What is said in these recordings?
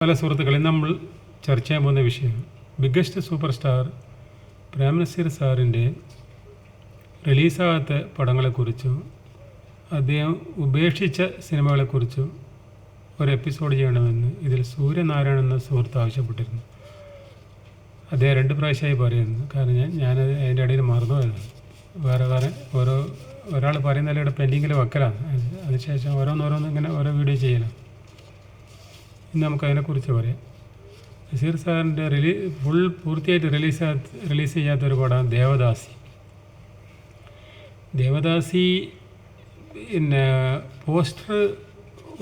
പല സുഹൃത്തുക്കളെ നമ്മൾ ചർച്ച ചെയ്യാൻ പോകുന്ന വിഷയം biggest super star Prem Nazir സാറിൻ്റെ റിലീസാകാത്ത പടങ്ങളെക്കുറിച്ചും അദ്ദേഹം ഉപേക്ഷിച്ച സിനിമകളെക്കുറിച്ചും ഒരു എപ്പിസോഡ് ചെയ്യണമെന്ന് ഇതിൽ സൂര്യനാരായണൻ എന്ന സുഹൃത്ത് ആവശ്യപ്പെട്ടിരുന്നു. അദ്ദേഹം 2 പ്രാവശ്യമായി പറയുന്നു. കാരണം ഞാനത് അതിൻ്റെ ഇടയിൽ മറന്നുപോയതാണ്. വേറെ ഒരാൾ പറയുന്നതിൽ ഇവിടെ പെൻഡിങ്ങിൽ വെക്കലാണ്. അതിനുശേഷം ഓരോന്നോരോന്ന് ഇങ്ങനെ ഓരോ വീഡിയോ ചെയ്യലാണ്. ഇന്ന് നമുക്കതിനെക്കുറിച്ച് പറയാം. നസീർ സാറിൻ്റെ പൂർത്തിയായിട്ട് റിലീസ് ചെയ്യാത്തൊരു പടമാണ് ദേവദാസി. പിന്നെ പോസ്റ്റർ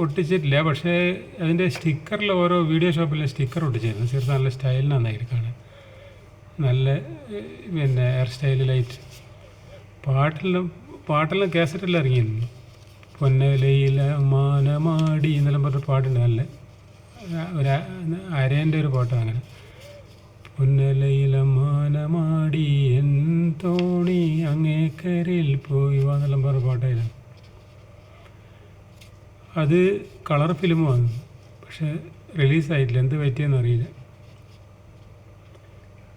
ഒട്ടിച്ചിട്ടില്ല, പക്ഷേ അതിൻ്റെ സ്റ്റിക്കറിൽ ഓരോ വീഡിയോ ഷോപ്പിലെ സ്റ്റിക്കർ ഒട്ടിച്ചിരുന്നു. നസീർ സാറിൻ്റെ സ്റ്റൈലിന് നന്നായിട്ട് കാണാൻ, നല്ല ഹെയർ സ്റ്റൈലിലായിട്ട്. പാട്ടെല്ലാം കാസറ്റെല്ലാം ഇറങ്ങിയിരുന്നു. പൊന്നലയില മാനമാടി എന്നെല്ലാം പറഞ്ഞ പാട്ടുണ്ട്. നല്ല ഒരു അരേൻ്റെ ഒരു പാട്ടാണ്. അങ്ങനെ പൊന്നലയില മാനമാടി എൻ തോണി അങ്ങേക്കരയിൽ പോയി എന്നെല്ലാം പറഞ്ഞ പാട്ടായിരുന്നു. അത് കളർ ഫിലിമാണ്, പക്ഷേ റിലീസായിട്ടില്ല. എന്ത് പറ്റിയെന്ന് അറിയില്ല.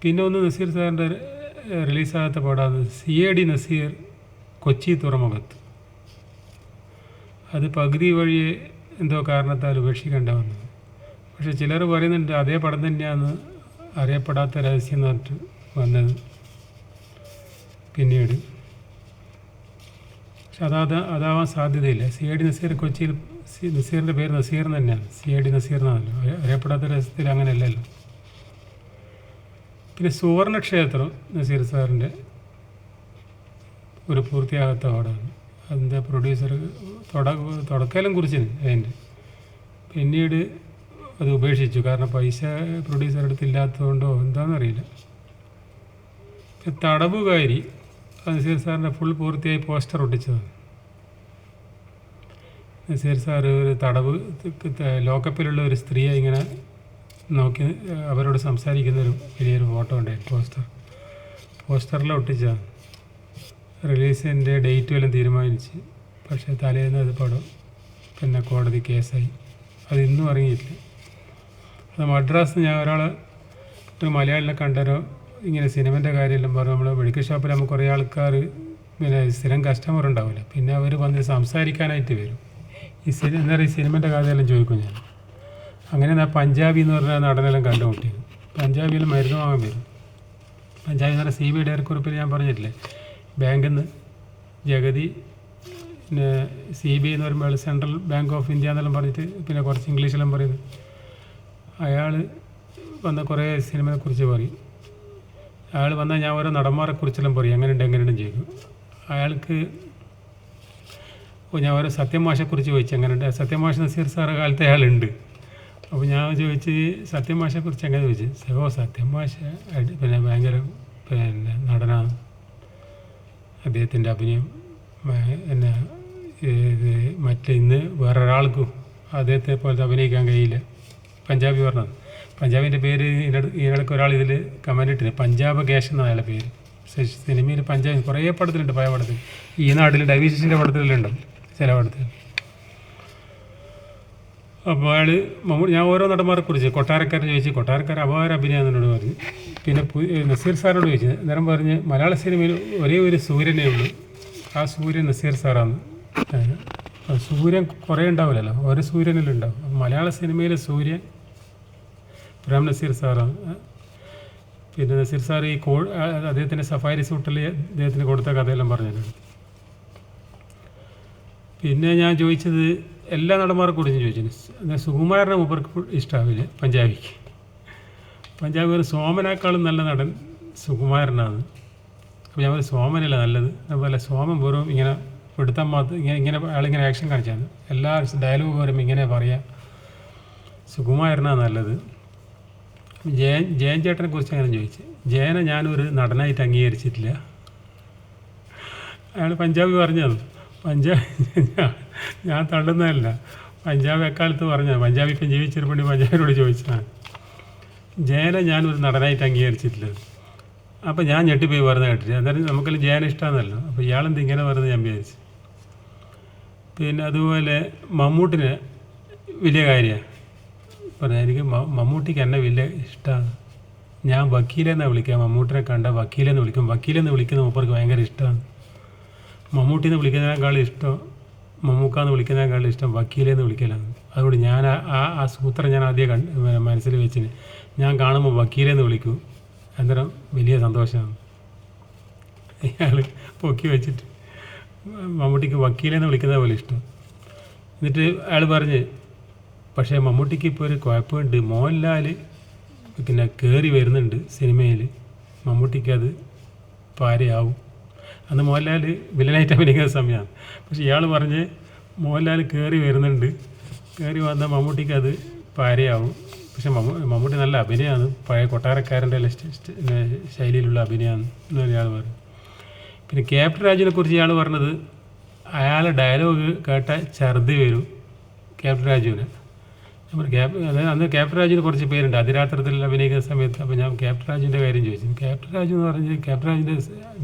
പിന്നെ ഒന്ന് നസീർ സാറിൻ്റെ റിലീസാകാത്ത പാടാണ് CAD നസീർ കൊച്ചി തുറമുഖത്ത്. അത് പകുതി വഴി എന്തോ കാരണത്താൽ ഉപേക്ഷിക്കേണ്ട വന്നത്. പക്ഷെ ചിലർ പറയുന്നുണ്ട് അതേ പടം തന്നെയാണ് അറിയപ്പെടാത്ത രഹസ്യം എന്ന് പറഞ്ഞിട്ട് വന്നത് പിന്നീട്. പക്ഷെ അതാവാൻ സാധ്യതയില്ല. CAD നസീർ കൊച്ചിയിൽ നസീറിൻ്റെ പേര് നസീർ തന്നെയാണ്, CAD നസീർ എന്നാണല്ലോ. അറിയപ്പെടാത്ത രഹസ്യത്തിൽ അങ്ങനെയല്ലല്ലോ. പിന്നെ സുവർണക്ഷേത്രം നസീർ സാറിൻ്റെ ഒരു പൂർത്തിയാകാത്ത പാടാണ്. അതിൻ്റെ പ്രൊഡ്യൂസർ തുടക്കമെല്ലാം കുറിച്ചിന് അതിൻ്റെ, പിന്നീട് അത് ഉപേക്ഷിച്ചു. കാരണം പൈസ പ്രൊഡ്യൂസർ അടുത്തില്ലാത്തതുകൊണ്ടോ എന്താണെന്നറിയില്ല. തടവുകാരി നസീർ സാറിൻ്റെ ഫുൾ പൂർത്തിയായി പോസ്റ്റർ ഒട്ടിച്ചതാണ്. നസീർ സാർ ഒരു ലോക്കപ്പിലുള്ള ഒരു സ്ത്രീയെ ഇങ്ങനെ നോക്കി അവരോട് സംസാരിക്കുന്നൊരു വലിയൊരു ഫോട്ടോ ഉണ്ടായി. പോസ്റ്ററിൽ ഒട്ടിച്ചതാണ്. റിലീസിൻ്റെ ഡേറ്റും എല്ലാം തീരുമാനിച്ച്, പക്ഷേ തലേന്ന് അത് പടം പിന്നെ കോടതി കേസായി. അത് ഇന്നും ഇറങ്ങിയിട്ടില്ല. അത് മദ്രാസ് ഞാൻ ഒരു മലയാളിനെ കണ്ടരോ ഇങ്ങനെ സിനിമൻ്റെ കാര്യമെല്ലാം പറഞ്ഞു. നമ്മൾ മെഡിക്കൽ ഷോപ്പിൽ നമുക്ക് കുറേ ആൾക്കാർ പിന്നെ സ്ഥിരം കസ്റ്റമർ ഉണ്ടാവില്ല. പിന്നെ അവർ വന്ന് സംസാരിക്കാനായിട്ട് വരും. ഈ സിനിമൻ്റെ കാര്യമെല്ലാം ചോദിക്കും ഞാൻ. അങ്ങനെ പഞ്ചാബി എന്ന് പറഞ്ഞ നടനെല്ലാം കണ്ടുമുട്ടിയത്. പഞ്ചാബിയിൽ മരുന്ന് വാങ്ങാൻ വരും. പഞ്ചാബി എന്ന് പറഞ്ഞാൽ CB ഡയറക്കുറിപ്പിൽ ഞാൻ പറഞ്ഞിട്ടില്ലേ, ബാങ്കിൽ നിന്ന് ജഗതി, പിന്നെ CBI എന്ന് പറയുമ്പോൾ സെൻട്രൽ ബാങ്ക് ഓഫ് ഇന്ത്യ എന്നെല്ലാം പറഞ്ഞിട്ട് പിന്നെ കുറച്ച് ഇംഗ്ലീഷെല്ലാം പറയുന്നത്. അയാൾ വന്ന കുറേ സിനിമയെക്കുറിച്ച് പറയും. അയാൾ വന്നാൽ ഞാൻ ഓരോ നടന്മാരെക്കുറിച്ചെല്ലാം പറയും, എങ്ങനെയുണ്ട് ചെയ്യും. അയാൾക്ക് ഞാൻ ഓരോ സത്യമാഷെക്കുറിച്ച് ചോദിച്ചു, എങ്ങനെയുണ്ട് സത്യമാഷ നസീർ സാറ് കാലത്ത് അയാളുണ്ട്. അപ്പോൾ ഞാൻ ചോദിച്ച് സത്യമാഷെക്കുറിച്ച് എങ്ങനെ ചോദിച്ചു. സത്യമാഷ പിന്നെ ഭയങ്കര പിന്നെ നടനാണ്, അദ്ദേഹത്തിൻ്റെ അഭിനയം പിന്നെ മറ്റേ ഇന്ന് വേറൊരാൾക്കും അദ്ദേഹത്തെ പോലത്തെ അഭിനയിക്കാൻ കഴിയില്ല. പഞ്ചാബി പറഞ്ഞത്. പഞ്ചാബിൻ്റെ പേര് ഇതിനിടയ്ക്ക് ഒരാൾ ഇതിൽ കമൻ്റ് ഇട്ടില്ല, പഞ്ചാബ് ക്യാഷ് എന്നാണ് അയാളുടെ പേര്. സിനിമയിൽ പഞ്ചാബ് കുറേ പടത്തിലുണ്ട്, പഴയ പടത്തിൽ. ഈ നാട്ടിൽ ഡൈവിഷൻ്റെ പടത്തിലുണ്ടാവും ചില പടത്തിൽ. അപ്പോൾ ഞാൻ ഓരോ നടന്മാരെക്കുറിച്ച് കൊട്ടാരക്കാരൻ ചോദിച്ചു. കൊട്ടാരക്കാർ അപാര അഭിനയം എന്നോട് പറഞ്ഞു. പിന്നെ നസീർ സാറിനോട് ചോദിച്ചു. അന്നേരം പറഞ്ഞ് മലയാള സിനിമയിൽ ഒരേ ഒരു സൂര്യനേ ഉള്ളൂ, ആ സൂര്യൻ നസീർ സാറാണ്. സൂര്യൻ കുറേ ഉണ്ടാവില്ലല്ലോ, ഒരു സൂര്യനെല്ലാം ഉണ്ടാവും. മലയാള സിനിമയിലെ സൂര്യൻ പ്രേം നസീർ സാറാണ്. പിന്നെ നസീർ സാർ ഈ അദ്ദേഹത്തിൻ്റെ സഫാരി സൂട്ടിൽ അദ്ദേഹത്തിന് കൊടുത്ത കഥയെല്ലാം പറഞ്ഞിട്ടുണ്ട്. പിന്നെ ഞാൻ ചോദിച്ചത് എല്ലാ നടന്മാരെക്കുറിച്ചും ചോദിച്ചു. സുകുമാരനെ മൂപ്പർക്ക് ഇഷ്ടമാവില്ല പഞ്ചാബിക്ക്. പഞ്ചാബി ഒരു സോമനേക്കാളും നല്ല നടൻ സുകുമാരനാണ്. അപ്പോൾ ഞാൻ ഒരു സോമനല്ല നല്ലത്. അതുപോലെ സോമൻ വെറും ഇങ്ങനെ എടുത്താൽ മാത്രം ഇങ്ങനെ അയാളിങ്ങനെ ആക്ഷൻ കാണിച്ചാണ്. എല്ലാ ഡയലോഗ് വരുമ്പോൾ ഇങ്ങനെ പറയാം. സുകുമാരനാണ് നല്ലത്. ജയൻ ചേട്ടനെ കുറിച്ച് അങ്ങനെ ചോദിച്ചു. ജയനെ ഞാനൊരു നടനായിട്ട് അംഗീകരിച്ചിട്ടില്ല. അയാൾ പഞ്ചാബി പറഞ്ഞത്. ഞാൻ തള്ളുന്നതല്ല, പഞ്ചാബ് എക്കാലത്ത് പറഞ്ഞത്. പഞ്ചാബി ഇപ്പം ജീവിച്ചിരിപ്പുണ്ട്. പഞ്ചാബിനോട് ചോദിച്ചതാണ്. ജയനെ ഞാനൊരു നടനായിട്ട് അംഗീകരിച്ചിട്ടില്ല. അപ്പോൾ ഞാൻ ഞെട്ടിപ്പോയി പറഞ്ഞത് കേട്ടില്ല. എന്നാലും നമുക്കെല്ലാം ജയനെ ഇഷ്ടമാണെന്നല്ലോ. അപ്പോൾ ഇയാളെന്ത് ഇങ്ങനെ പറഞ്ഞത് ഞാൻ വിചാരിച്ചു. പിന്നെ അതുപോലെ മമ്മൂട്ടിനെ വലിയ കാര്യമാണ്. പറഞ്ഞു എനിക്ക് മമ്മൂട്ടിക്ക് എന്നെ വലിയ ഇഷ്ടമാണ്, ഞാൻ വക്കീലെന്നാണ് വിളിക്കുക, മമ്മൂട്ടിനെ കണ്ട വക്കീലെന്ന് വിളിക്കും, വക്കീലെന്ന് വിളിക്കുന്ന മൂപ്പർക്ക് ഭയങ്കര ഇഷ്ടമാണ്, മമ്മൂട്ടിന്ന് വിളിക്കുന്നതിനേക്കാളും ഇഷ്ടം മമ്മൂക്കാന്ന് വിളിക്കുന്നതിനേക്കാളും ഇഷ്ടം വക്കീലെന്ന് വിളിക്കലാണ്. അതുകൊണ്ട് ഞാൻ ആ സൂത്രം ഞാൻ ആദ്യം മനസ്സിൽ വെച്ചിന്, ഞാൻ കാണുമ്പോൾ വക്കീലെന്ന് വിളിക്കൂ, അന്നേരം വലിയ സന്തോഷമാണ്. ഇയാൾ പൊക്കി വെച്ചിട്ട് മമ്മൂട്ടിക്ക് വക്കീലെന്ന് വിളിക്കുന്നത് പോലെ ഇഷ്ടം. എന്നിട്ട് അയാൾ പറഞ്ഞ് പക്ഷേ മമ്മൂട്ടിക്ക് ഇപ്പോൾ ഒരു കുഴപ്പമുണ്ട്, മോഹൻലാൽ പിന്നെ കയറി വരുന്നുണ്ട് സിനിമയിൽ, മമ്മൂട്ടിക്ക് അത് പാരയാവും. അന്ന് മോഹൻലാൽ വില്ലനായിട്ട് അഭിനയിക്കുന്ന സമയമാണ്. പക്ഷേ ഇയാൾ പറഞ്ഞ് മോഹൻലാൽ കയറി വരുന്നുണ്ട്, കയറി വന്നാൽ മമ്മൂട്ടിക്ക് അത് പാരയാവും. പക്ഷെ മമ്മൂട്ടി നല്ല അഭിനയമാണ്, പഴയ കൊട്ടാരക്കാരൻ്റെ ശൈലിയിലുള്ള അഭിനയമാണ് എന്ന് ഇയാൾ പറഞ്ഞു. പിന്നെ ക്യാപ്റ്റൻ രാജുവിനെ കുറിച്ച് ഇയാൾ പറഞ്ഞത് അയാളെ ഡയലോഗ് കേട്ട ഛർദി വരും ക്യാപ്റ്റൻ രാജുവിന്. അതായത് അന്ന് ക്യാപ്റ്റൻ രാജുവിന് കുറച്ച് പേരുണ്ട് അതിരാത്രത്തിൽ അഭിനയിക്കുന്ന സമയത്ത്. അപ്പോൾ ഞാൻ ക്യാപ്റ്റൻ രാജുവിൻ്റെ കാര്യം ചോദിച്ചു. ക്യാപ്റ്റൻ രാജു എന്ന് പറഞ്ഞ് ക്യാപ്റ്റൻ രാജുവിൻ്റെ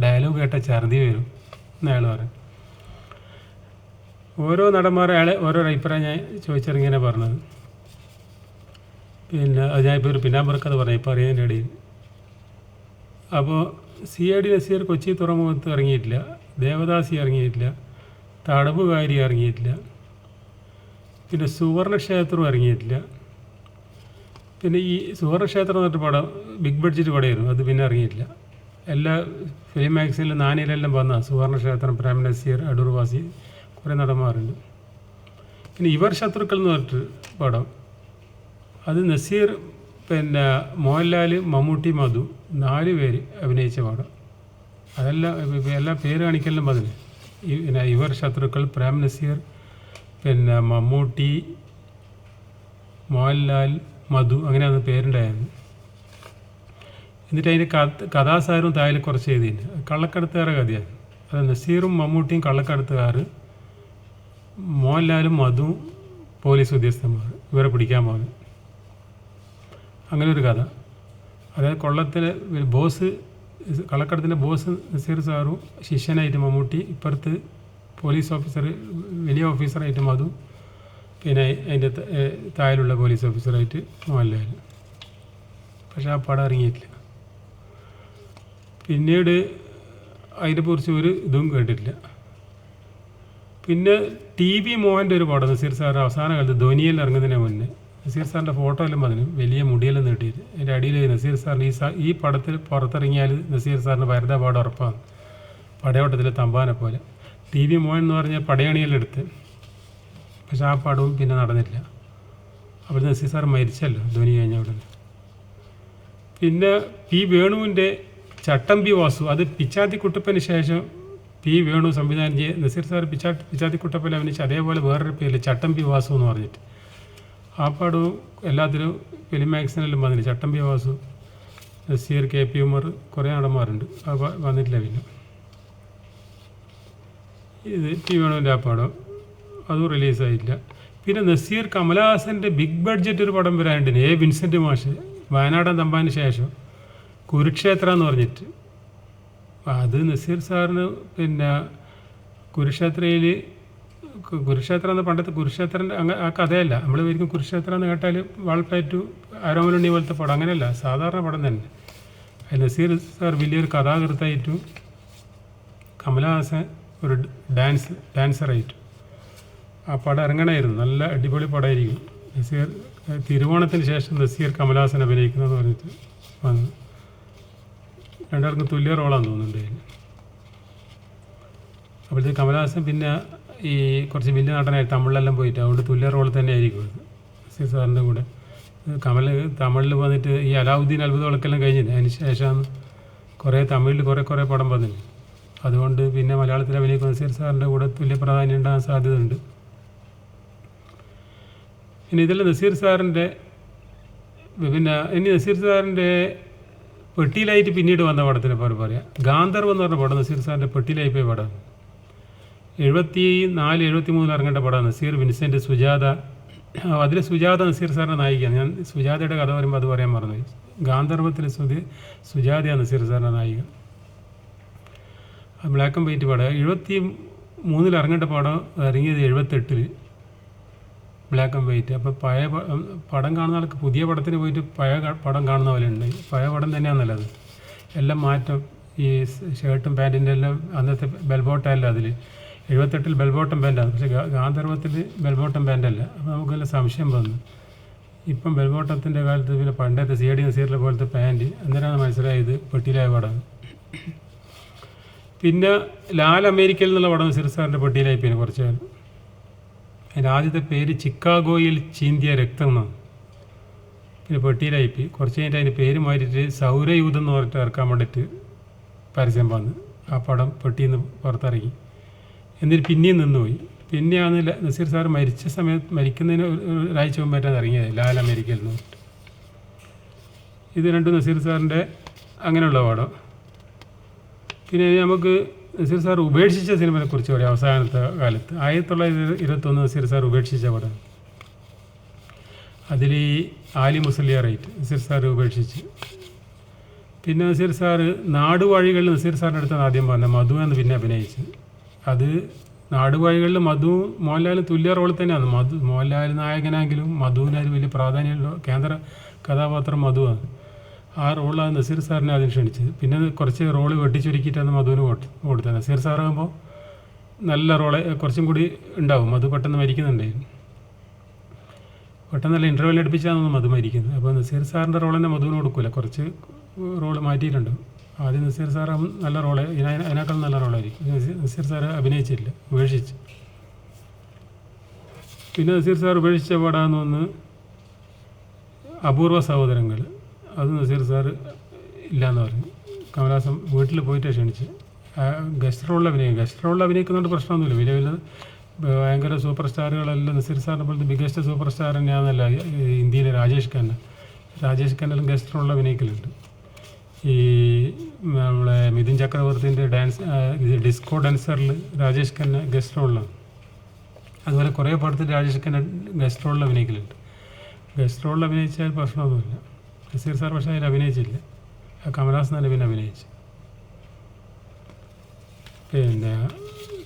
ഡയലോഗ് കേട്ട ഛർദി വരും എന്ന് അയാൾ പറയും. ഓരോ നടന്മാരും അയാളെ ഓരോ അഭിപ്രായം ഞാൻ ചോദിച്ചിറങ്ങിയാണ് പറഞ്ഞത്. പിന്നെ അത് ഞാനിപ്പോൾ ഒരു പിന്നാമ്പുറക്കത് പറഞ്ഞു ഇപ്പോൾ അറിയാൻ്റെ ഇടയിൽ. അപ്പോൾ CID നസീർ കൊച്ചി തുറമുഖത്ത് ഇറങ്ങിയിട്ടില്ല, ദേവദാസി ഇറങ്ങിയിട്ടില്ല, തടവുകാരി ഇറങ്ങിയിട്ടില്ല, പിന്നെ സുവർണക്ഷേത്രം ഇറങ്ങിയിട്ടില്ല. പിന്നെ ഈ സുവർണക്ഷേത്രം എന്നിട്ട് പടം ബിഗ് ബഡ്ജറ്റ് പടമായിരുന്നു, അത് പിന്നെ ഇറങ്ങിയിട്ടില്ല. എല്ലാ ഫിലിം മാഗസീനിലും നാനിലെല്ലാം വന്ന സുവർണക്ഷേത്രം, പ്രേം നസീർ, അടൂർവാസി, കുറേ നടന്മാരുണ്ട്. പിന്നെ ഇവർ ശത്രുക്കൾ എന്ന് പറഞ്ഞിട്ട് പടം, അത് നസീർ, പിന്നെ മോഹൻലാൽ, മമ്മൂട്ടി, മധു 4 പേര് അഭിനയിച്ച പടം. അതെല്ലാം എല്ലാ പേര് കാണിക്കലും പതിന്. പിന്നെ ഇവർ ശത്രുക്കൾ, പ്രേം നസീർ, പിന്നെ മമ്മൂട്ടി, മോഹൻലാൽ, മധു, അങ്ങനെയാണ് പേരുണ്ടായിരുന്നു. എന്നിട്ട് അതിൻ്റെ കഥാസാരവും തായിൽ കുറച്ച് എഴുതിയിട്ടുണ്ട്. കള്ളക്കടത്തുകാരുടെ കഥയാണ്. അത് നസീറും മമ്മൂട്ടിയും കള്ളക്കടത്തുകാർ, മോഹൻലാലും മധുവും പോലീസ് ഉദ്യോഗസ്ഥന്മാർ, ഇവരെ പിടിക്കാൻ പോകുന്നത്. അങ്ങനെ ഒരു കഥ. അതായത് കൊള്ളത്തിലെ ബോസ്, കള്ളക്കടത്തിൻ്റെ ബോസ് നസീർ സാറും ശിഷ്യനായിട്ട് മമ്മൂട്ടി, ഇപ്പുറത്ത് പോലീസ് ഓഫീസർ, വലിയ ഓഫീസറായിട്ട് മധു, പിന്നെ അതിൻ്റെ താഴെയുള്ള പോലീസ് ഓഫീസറായിട്ട് മോഹൻലാൽ. പക്ഷേ ആ പടം ഇറങ്ങിയിട്ടില്ല. പിന്നീട് അതിനെക്കുറിച്ച് ഒരു ഇതും കേട്ടിട്ടില്ല. പിന്നെ TV മോഹൻ്റെ ഒരു പടം നസീർ സാർ അവസാന കാലത്ത് ധോനിയിൽ ഇറങ്ങുന്നതിന് മുന്നേ നസീർ സാറിൻ്റെ ഫോട്ടോ എല്ലാം അതിന് വലിയ മുടിയെല്ലാം നീട്ടിയിട്ട് അതിൻ്റെ അടിയിൽ നസീർ സാറിന് ഈ പടത്തിൽ പുറത്തിറങ്ങിയാൽ നസീർ സാറിന് വരുന്ന പാടം ഉറപ്പാണ്, പടയോട്ടത്തിലെ തമ്പാനെ പോലെ. TV മോഹൻ എന്ന് പറഞ്ഞാൽ പടയണിയെല്ലാം എടുത്ത്, പക്ഷെ ആ പടവും പിന്നെ നടന്നില്ല. അപ്പോൾ നസീർ സാർ മരിച്ചല്ലോ ധോനി കഴിഞ്ഞ ഉടനെ. പിന്നെ P വേണുവിൻ്റെ ചട്ടമ്പി വാസു, അത് പിച്ചാത്തി കുട്ടപ്പന് ശേഷം P വേണു സംവിധാനം ചെയ്ത് നസീർ സാർ പിച്ചാത്തി കുട്ടപ്പൻ അഭിനയിച്ച് അതേപോലെ വേറൊരു പേരിൽ ചട്ടമ്പി വാസു എന്ന് പറഞ്ഞിട്ട് ആ പടവും എല്ലാത്തിലും ഫിലിം മാഗസിനെല്ലാം വന്നില്ല. ചട്ടമ്പി വാസു, നസീർ, KP ഉമർ, കുറേ നടന്മാരുണ്ട്. അപ്പോൾ വന്നിട്ടില്ല. പിന്നെ ഇത് P വേണുവിൻ്റെ ആ പടം അതും റിലീസായില്ല. പിന്നെ നസീർ കമലഹാസൻ്റെ ബിഗ് ബഡ്ജറ്റ് ഒരു പടം വരാനുണ്ട്, വിൻസെൻ്റ് മാഷ്, വയനാടൻ തമ്പാന് ശേഷം, കുരുക്ഷേത്ര എന്ന് പറഞ്ഞിട്ട്. അത് നസീർ സാറിന് പിന്നെ കുരുക്ഷേത്രം എന്ന പണ്ടത്തെ കുരുക്ഷേത്രൻ്റെ ആ കഥയല്ല. നമ്മൾ ഒരിക്കലും കുരുക്ഷേത്രം എന്ന് കേട്ടാൽ വാൾപ്പയറ്റു, ആരോമലുണ്ണി പോലത്തെ പടം, അങ്ങനെയല്ല, സാധാരണ പടം തന്നെ. നസീർ സാർ വലിയൊരു കഥാകൃത്തായിട്ടും കമലഹാസൻ ഒരു ഡാൻസറായിട്ടും ആ പടം ഇറങ്ങണമായിരുന്നു. നല്ല അടിപൊളി പടമായിരിക്കും. നസീർ തിരുവോണത്തിന് ശേഷം നസീർ കമലഹാസൻ അഭിനയിക്കുന്നതെന്ന് പറഞ്ഞിട്ട് വന്നു. രണ്ടുപേർക്കും തുല്യ റോളാന്ന് തോന്നുന്നുണ്ട് അതിന്. അപ്പോഴത്തെ കമലഹാസൻ പിന്നെ ഈ കുറച്ച് വലിയ നടനായി തമിഴിലെല്ലാം പോയിട്ട്, അതുകൊണ്ട് തുല്യ റോൾ തന്നെ ആയിരിക്കും അത് നസീർ സാറിൻ്റെ കൂടെ. തമിഴിൽ വന്നിട്ട് ഈ അലാവുദ്ദീൻ അത്ഭുതങ്ങളൊക്കെല്ലാം കഴിഞ്ഞില്ല, അതിന് ശേഷമാണ് കുറേ തമിഴിൽ കുറേ പടം വന്നില്ല. അതുകൊണ്ട് പിന്നെ മലയാളത്തിൽ അഭിനയിക്കുന്ന നസീർ സാറിൻ്റെ കൂടെ തുല്യ പ്രാധാന്യം ഉണ്ടാകാൻ സാധ്യതയുണ്ട്. പിന്നെ ഇതെല്ലാം നസീർ സാറിൻ്റെ നസീർ സാറിൻ്റെ പെട്ടിയിലായിട്ട് പിന്നീട് വന്ന പടത്തിനെ പോലെ പറയാം. ഗാന്ധർവ് എന്ന് പറഞ്ഞ പടം നസീർ സാറിൻ്റെ പെട്ടിയിലായി പോയ പടം. 74-73 ഇറങ്ങേണ്ട പടം. നസീർ, വിൻസെൻ്റ്, സുജാത. അതിൽ സുജാത നസീർ സാറിൻ്റെ നായികയാണ്. ഞാൻ സുജാതയുടെ കഥ പറയുമ്പോൾ അത് പറയാൻ മറന്നു. ഗാന്ധർവത്തിൽ സുജാതയാണ് നസീർ സാറിൻ്റെ നായിക. ബ്ലാക്ക് ആൻഡ് വൈറ്റ് പടം. 73 ഇറങ്ങേണ്ട പടം ഇറങ്ങിയത് 78. Black and white. അപ്പോൾ പഴയ പടം കാണുന്ന ആൾക്ക് പുതിയ പടത്തിന് പോയിട്ട് പഴയ പടം കാണുന്ന പോലെ ഉണ്ട്. പഴയ പടം തന്നെയാണ് നല്ലത്. എല്ലാം മാറ്റം. ഈ ഷർട്ടും പാൻറ്റിൻ്റെ എല്ലാം അന്നത്തെ ബെൽബോട്ടമല്ല. അതിൽ 78 ബെൽബോട്ടം പാൻറ്റാണ്, പക്ഷേ ഗാന്ധർവത്തിൽ ബെൽബോട്ടം പാൻറ്റല്ല. അപ്പോൾ നമുക്കെല്ലാം സംശയം വന്നു. ഇപ്പം ബെൽബോട്ടത്തിൻ്റെ കാലത്ത് പിന്നെ പണ്ടത്തെ CID നസീറിലെ പോലത്തെ പാൻറ്റ്, അന്നേരമാണ് മനസ്സിലായത് പെട്ടിയിലായ പടം. പിന്നെ ലാൽ അമേരിക്കയിൽ നിന്നുള്ള പടം നസീർ സാറിൻ്റെ പെട്ടിയിലായി. പിന്നെ കുറച്ച് കാലം അതിൻ്റെ ആദ്യത്തെ പേര് ചിക്കാഗോയിൽ ചീന്തിയ രക്തം എന്നാണ്. പിന്നെ പെട്ടിയിലായിപ്പോയി. കുറച്ച് കഴിഞ്ഞിട്ട് അതിൻ്റെ പേര് മാറ്റിയിട്ട് സൗരയൂഥം എന്ന് പറഞ്ഞിട്ട് ഇറക്കാൻ വേണ്ടിയിട്ട് പരസ്യം വന്ന് ആ പടം പെട്ടിയിൽ നിന്ന് പുറത്തിറങ്ങി. എന്നിട്ട് പിന്നെയും നിന്നുപോയി. പിന്നെയാണ് നസീർ സാർ മരിച്ച സമയത്ത്, മരിക്കുന്നതിന് ഒരാഴ്ച മുമ്പായിട്ടാണ് ഇറങ്ങിയത് ലാൽ അമേരിക്കയിൽ നിന്ന്. ഇത് രണ്ടും നസീർ സാറിൻ്റെ അങ്ങനെയുള്ള പടം. പിന്നെ നമുക്ക് നസീർ സാർ ഉപേക്ഷിച്ച സിനിമയെ കുറിച്ച് പറയാം. അവസാനത്തെ കാലത്ത് 1921 നസീർ സാർ ഉപേക്ഷിച്ച പടം. അതിൽ ആലി മുസലിയാറായിട്ട് നസീർ സാർ ഉപേക്ഷിച്ച്. പിന്നെ നസീർ സാർ നാടുവാഴികളിൽ നസീർ സാറിൻ്റെ അടുത്താണ് ആദ്യം പറഞ്ഞത് മധു എന്ന് പിന്നെ അഭിനയിച്ച്. അത് നാടുവാഴികളിൽ മധു മോഹൻലാലിന് തുല്യ റോൾ തന്നെയാണ്. മോഹൻലാൽ നായകനാണെങ്കിലും മധുവിനൊരു വലിയ പ്രാധാന്യമുള്ള കേന്ദ്ര കഥാപാത്രം മധുവാണ്. ആ റോളാണ് നസീർ സാറിനെ ആദ്യം ക്ഷണിച്ചത്. പിന്നെ കുറച്ച് റോള് വെട്ടിച്ചുരുക്കിയിട്ടാണ് മധുവിന് കൊടുത്തത്. നസീർ സാറാകുമ്പോൾ നല്ല റോള് കുറച്ചും കൂടി ഉണ്ടാവും. മധു പെട്ടെന്ന് മരിക്കുന്നുണ്ടായിരുന്നു. പെട്ടെന്ന് നല്ല ഇൻ്റർവെൽ അടുപ്പിച്ചാണ് മധു മരിക്കുന്നത്. അപ്പോൾ നസീർ സാറിൻ്റെ റോൾ തന്നെ മധുവിന് കൊടുക്കില്ല, കുറച്ച് റോള് മാറ്റിയിട്ടുണ്ട്. ആദ്യം നസീർ സാർ നല്ല റോള്, അതിനേക്കാൾ നല്ല റോളായിരിക്കും. നസീർ സാർ അഭിനയിച്ചില്ല, ഉപേക്ഷിച്ച്. പിന്നെ നസീർ സാർ ഉപേക്ഷിച്ച പടമെന്ന് വന്ന് അപൂർവ സഹോദരങ്ങൾ. അത് നസീർ സാർ ഇല്ലയെന്ന് പറഞ്ഞു. കമലഹാസൻ വീട്ടിൽ പോയിട്ട് ക്ഷണിച്ച് ഗസ്റ്റ് റോളിൽ അഭിനയിക്കുന്നതുകൊണ്ട് പ്രശ്നമൊന്നുമില്ല. വലിയ വലിയ ഭയങ്കര സൂപ്പർ സ്റ്റാറുകളെല്ലാം നസീർ സാറിനെ പോലത്തെ ബിഗ്ഗസ്റ്റ് സൂപ്പർ സ്റ്റാർ തന്നെയാണെന്നല്ല ഇന്ത്യയിലെ രാജേഷ് ഖന്നലും ഗസ്റ്റ് റോളിൽ അഭിനയിക്കലുണ്ട്. ഈ നമ്മളെ മിഥുൻ ചക്രവർത്തിൻ്റെ ഡിസ്കോ ഡാൻസറിൽ രാജേഷ് ഖന്ന ഗസ്റ്റ് റോളിലാണ്. അതുപോലെ കുറേ പടത്തിൽ രാജേഷ് ഖന്ന ഗസ്റ്റ് റോളിൽ അഭിനയിക്കലുണ്ട്. ഗസ്റ്റ് റോളിൽ അഭിനയിച്ചാൽ പ്രശ്നമൊന്നുമില്ല. നസീർ സാർ പക്ഷേ അതിൽ അഭിനയിച്ചില്ല. കമലഹാസനാണ് പിന്നെ അഭിനയിച്ചു. പിന്നെ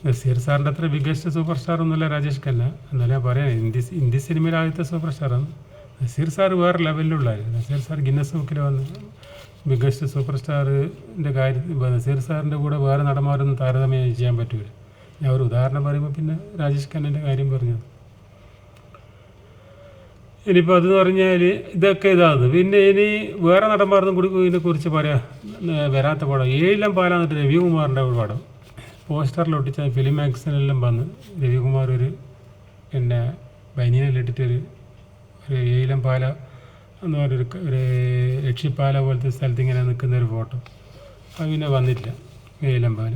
നസീർ സാറിൻ്റെ അത്ര ബിഗ്ഗസ്റ്റ് സൂപ്പർ സ്റ്റാർ ഒന്നുമില്ല രാജേഷ് ഖന്ന. എന്നാലും ഞാൻ പറയാം, ഹിന്ദി സിനിമയിൽ ആദ്യത്തെ സൂപ്പർ സ്റ്റാറാണ്. നസീർ സാർ വേറെ ലെവലിലുള്ളായിരുന്നു. നസീർ സാർ ഗിന്നസ് ബുക്കിൽ വന്ന് ബിഗ്ഗസ്റ്റ് സൂപ്പർ സ്റ്റാറിൻ്റെ കാര്യത്തിൽ നസീർ സാറിൻ്റെ കൂടെ വേറെ നടന്മാരൊന്നും താരതമ്യം ചെയ്യാൻ പറ്റില്ല. ഞാൻ ഒരു ഉദാഹരണം പറയുമ്പോൾ പിന്നെ രാജേഷ് ഖന്നൻ്റെ കാര്യം പറഞ്ഞു. ഇനിയിപ്പോൾ അതെന്ന് പറഞ്ഞാൽ ഇതൊക്കെ ഇതാണ്. പിന്നെ ഇനി വേറെ നടന്മാരൊന്നും കൂടി ഇതിനെക്കുറിച്ച് പറയാം. വരാത്ത പടം ഏഴിലം പാലാന്നിട്ട് രവികുമാറിൻ്റെ ഒരു പടം പോസ്റ്ററിൽ ഒട്ടിച്ച ഫിലിം മാഗസിനെല്ലാം വന്ന് രവികുമാർ ഒരു പിന്നെ ബനിയനിലിട്ടിട്ടൊരു ഏഴിലം പാല എന്ന് പറഞ്ഞൊരു യക്ഷിപ്പാല പോലത്തെ സ്ഥലത്ത് ഇങ്ങനെ നിൽക്കുന്നൊരു ഫോട്ടോ. അത് പിന്നെ വന്നില്ല ഏഴിലം പാല.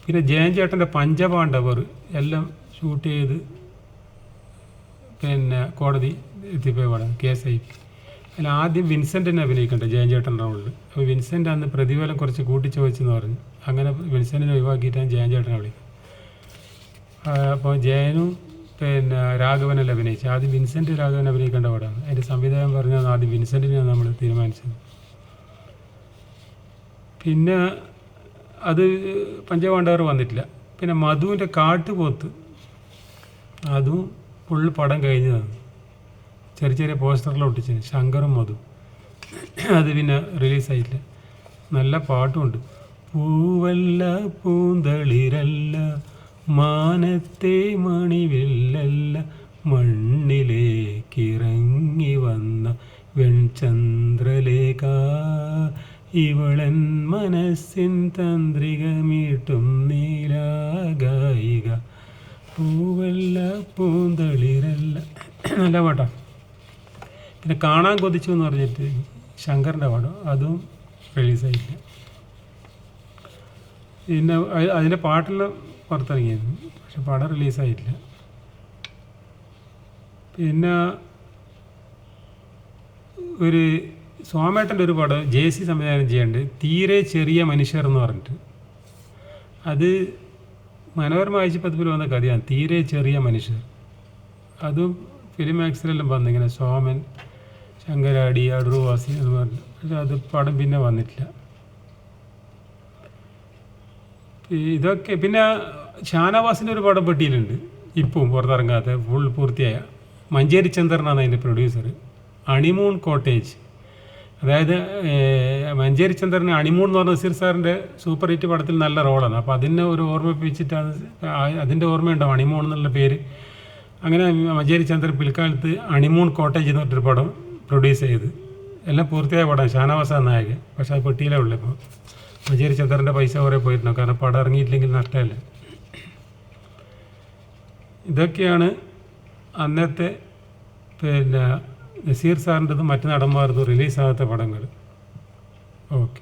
പിന്നെ ജയൻ ചേട്ടൻ്റെ പഞ്ചപാണ്ഡവർ എല്ലാം ഷൂട്ട് ചെയ്ത് പിന്നെ കോടതി എത്തിപ്പോയി പടം കേസായി. അതിൽ ആദ്യം വിൻസെൻറ്റിനെ അഭിനയിക്കണ്ടേ ജയൻ ചേട്ടൻ്റെ റോളിൽ. അപ്പോൾ വിൻസെൻ്റ് അന്ന് പ്രതിഫലം കുറച്ച് കൂട്ടിച്ചോദിച്ചെന്ന് പറഞ്ഞു. അങ്ങനെ വിൻസെൻറ്റിനെ ഒഴിവാക്കിയിട്ടാണ് ജയൻ ചേട്ടനെ വിളിക്കുന്നത്. അപ്പോൾ ജയനും പിന്നെ രാഘവനെല്ലാം അഭിനയിച്ചു. ആദ്യം വിൻസെൻറ്റ് രാഘവൻ അഭിനയിക്കേണ്ട പടമാണ്. അതിൻ്റെ സംവിധാനം പറഞ്ഞാൽ ആദ്യം വിൻസെൻറ്റിനെയാണ് നമ്മൾ തീരുമാനിച്ചത്. പിന്നെ അത് പഞ്ചപാണ്ഡവർ വന്നിട്ടില്ല. പിന്നെ മധുവിൻ്റെ കാട്ടുപോത്ത് അതും ഫുള്ള് പടം കഴിഞ്ഞതാണ്. ചെറിയ ചെറിയ പോസ്റ്ററിൽ ഒട്ടിച്ച് ശങ്കറും മധു. അത് പിന്നെ റിലീസായില്ല. നല്ല പാട്ടുമുണ്ട്. പൂവല്ല പൂന്തളിരല്ല മാനത്തെ മണിവില്ലല്ല മണ്ണിലേക്കിറങ്ങി വന്ന വെൺചന്ദ്രലേഖ ഇവളൻ മനസ്സിൻ തന്ത്രിക മീട്ടും നീലാഗായിക പൂവല്ല പൂന്തളിരല്ല. നല്ല പാട്ടാണ്. പിന്നെ കാണാൻ കൊതിച്ചു എന്ന് പറഞ്ഞിട്ട് ശങ്കറിൻ്റെ പാടം അതും റിലീസായില്ല. പിന്നെ അതിൻ്റെ പാട്ടെല്ലാം പുറത്തിറങ്ങിയിരുന്നു, പക്ഷെ പടം റിലീസായില്ല. പിന്നെ ഒരു സോമേട്ടൻ്റെ ഒരു പടം JC സംവിധാനം ചെയ്യേണ്ടത് തീരെ ചെറിയ മനുഷ്യർ എന്ന് പറഞ്ഞിട്ട്. അത് മനോരമ ആഴ്ചപ്പതിപ്പിൽ വന്ന കഥയാണ്, തീരെ ചെറിയ മനുഷ്യർ. അതും ഫിലിം മാക്സിലെല്ലാം വന്നു ഇങ്ങനെ സോമൻ, ശങ്കരാടി, അടൂർവാസി എന്ന് പറഞ്ഞു. പക്ഷെ അത് പടം പിന്നെ വന്നിട്ടില്ല. ഇതൊക്കെ പിന്നെ ഷാനവാസിൻ്റെ ഒരു പടം പെട്ടിയിലുണ്ട്. ഇപ്പം പുറത്തിറങ്ങാത്ത ഫുൾ പൂർത്തിയായ. മഞ്ചേരി ചന്ദ്രനാണ് അതിൻ്റെ പ്രൊഡ്യൂസർ. ഹണിമൂൺ കോട്ടേജ്, അതായത് മഞ്ചേരി ചന്ദ്രന് ഹണിമൂൺ എന്ന് പറഞ്ഞ നസീർ സാറിൻ്റെ സൂപ്പർ ഹിറ്റ് പടത്തിൽ നല്ല റോളാണ്. അപ്പോൾ അതിനെ ഒരു ഓർമ്മിപ്പിച്ചിട്ടാണ്, അതിൻ്റെ ഓർമ്മയുണ്ടാവും ഹണിമൂൺ എന്നുള്ള പേര്. അങ്ങനെ മഞ്ചേരി ചന്ദ്രൻ പിൽക്കാലത്ത് ഹണിമൂൺ കോട്ടേജ് എന്ന് പറഞ്ഞൊരു പടം പ്രൊഡ്യൂസ് ചെയ്ത്, എല്ലാം പൂർത്തിയായ പടം. ഷാനവാസാണ് നായകൻ. പക്ഷേ അത് പെട്ടിയിലേ ഉള്ളൂ. ഇപ്പോൾ മഞ്ചേരി ചന്ദ്രൻ്റെ പൈസ കുറേ പോയിരുന്നു, കാരണം പടം ഇറങ്ങിയിട്ടില്ലെങ്കിൽ നഷ്ടമല്ല. ഇതൊക്കെയാണ് അന്നത്തെ പിന്നെ നസീർ സാറിൻ്റെതും മറ്റു നടന്മാർക്കും റിലീസാകാത്ത പടങ്ങൾ. ഓക്കെ.